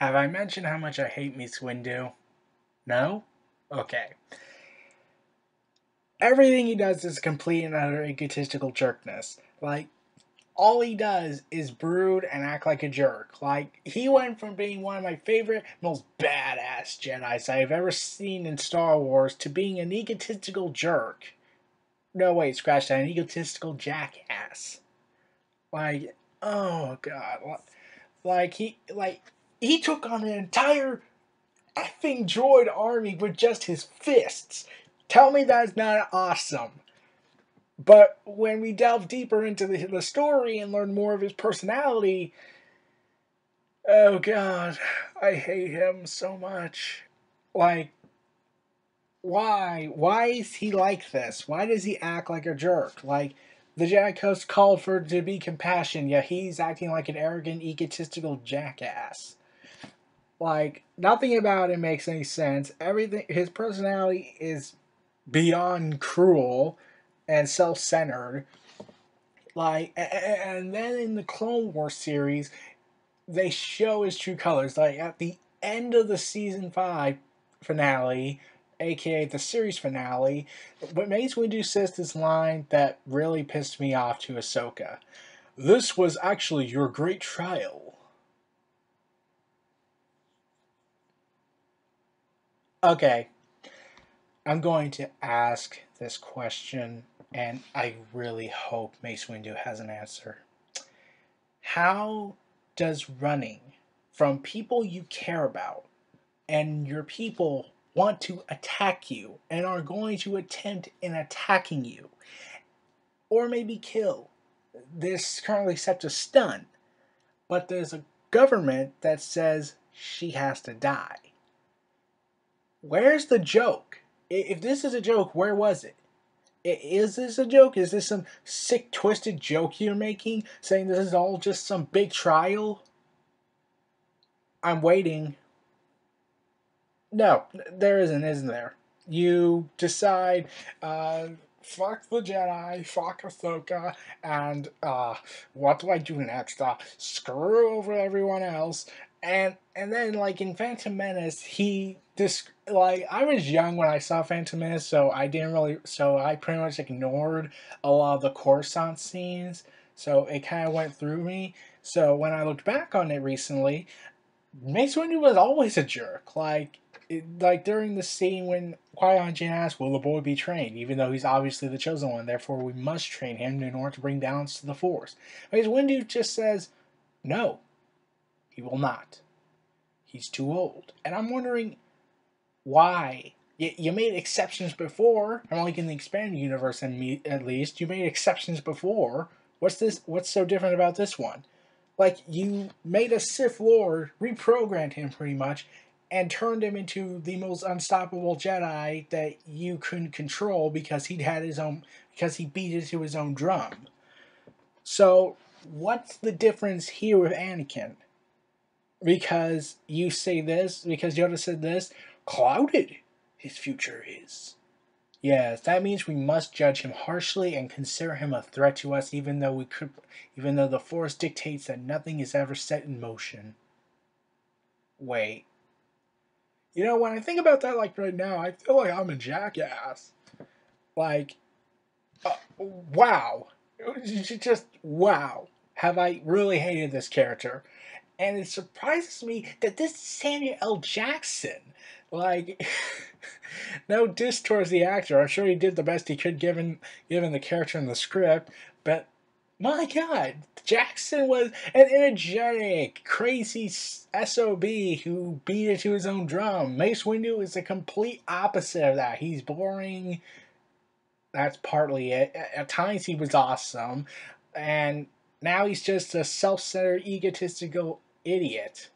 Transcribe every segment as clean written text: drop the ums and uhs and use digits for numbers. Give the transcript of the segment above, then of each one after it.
Have I mentioned how much I hate Mace Windu? No? Okay. Everything he does is complete and utter egotistical jerkness. Like, all he does is brood and act like a jerk. Like, he went from being one of my favorite, most badass Jedis I've ever seen in Star Wars to being an egotistical jerk. No, wait, scratch that. An egotistical jackass. Like, oh god. He took on an entire effing droid army with just his fists. Tell me that's not awesome. But when we delve deeper into the story and learn more of his personality, oh god, I hate him so much. Like, why? Why is he like this? Why does he act like a jerk? Like, the Jedi Coast called for to be compassion, yet he's acting like an arrogant, egotistical jackass. Like, nothing about him makes any sense. Everything, his personality is beyond cruel and self-centered. Like, and then in the Clone Wars series, they show his true colors. Like, at the end of the season 5 finale, aka the series finale, but Mace Windu says this line that really pissed me off to Ahsoka. This was actually your great trial. Okay, I'm going to ask this question, and I really hope Mace Windu has an answer. How does running from people you care about and your people want to attack you and are going to attempt in attacking you or maybe kill? This currently set to stun, but there's a government that says she has to die. Where's the joke? If this is a joke, where was it? Is this a joke? Is this some sick, twisted joke you're making? Saying this is all just some big trial? I'm waiting. No, there isn't there? You decide, fuck the Jedi, fuck Ahsoka, and, what do I do next? Screw over everyone else. And then, like, in Phantom Menace, I was young when I saw Phantom Menace, so I pretty much ignored a lot of the Coruscant scenes, so it kind of went through me. So when I looked back on it recently, Mace Windu was always a jerk. Like during the scene when Qui-Gon Jinn asks, "Will the boy be trained?" Even though he's obviously the chosen one, therefore we must train him in order to bring balance to the Force. Mace Windu just says, "No, he will not. He's too old." And I'm wondering why. You made exceptions before. I'm like in the expanded universe, at least you made exceptions before. What's this? What's so different about this one? Like, you made a Sith Lord, reprogrammed him pretty much, and turned him into the most unstoppable Jedi that you couldn't control because because he beat it to his own drum. So, what's the difference here with Anakin? Because because Yoda said this, clouded his future is. Yes, that means we must judge him harshly and consider him a threat to us, even though the Force dictates that nothing is ever set in motion. Wait, when I think about that, like right now, I feel like I'm a jackass. Like, wow, just wow. Have I really hated this character? And it surprises me that this is Samuel L. Jackson. Like, no diss towards the actor. I'm sure he did the best he could given the character in the script. But my God, Jackson was an energetic, crazy SOB who beat it to his own drum. Mace Windu is the complete opposite of that. He's boring. That's partly it. At times he was awesome, and now he's just a self-centered, egotistical idiot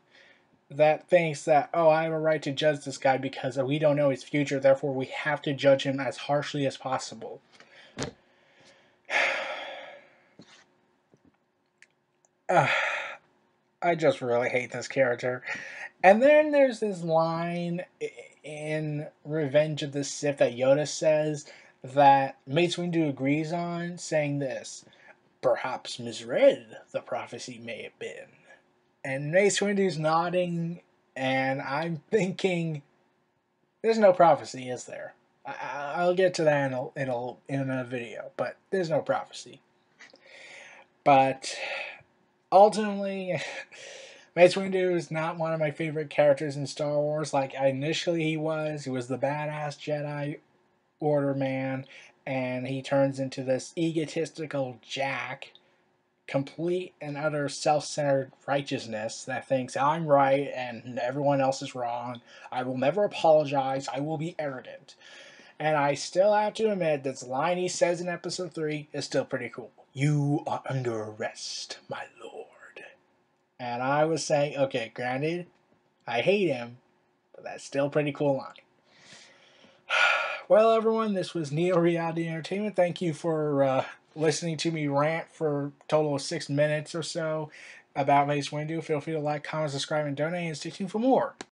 that thinks that, oh, I have a right to judge this guy because we don't know his future, therefore we have to judge him as harshly as possible. I just really hate this character. And then there's this line in Revenge of the Sith that Yoda says that Mace Windu agrees on, saying this: "Perhaps misread the prophecy may have been." And Mace Windu's nodding And I'm thinking, there's no prophecy, is there? I'll get to that in a video, but there's no prophecy. But ultimately, Mace Windu is not one of my favorite characters in Star Wars. Like initially he was. He was the badass Jedi Order man, and he turns into this egotistical jack, complete and utter self-centered righteousness that thinks I'm right and everyone else is wrong. I will never apologize. I will be arrogant. And I still have to admit that the line he says in episode 3 is still pretty cool. You are under arrest, my lord. And I was saying, okay, granted, I hate him, but that's still a pretty cool line. Well, everyone, this was Neo Reality Entertainment. Thank you for listening to me rant for a total of 6 minutes or so about Mace Windu. Feel free to like, comment, subscribe, and donate, and stay tuned for more.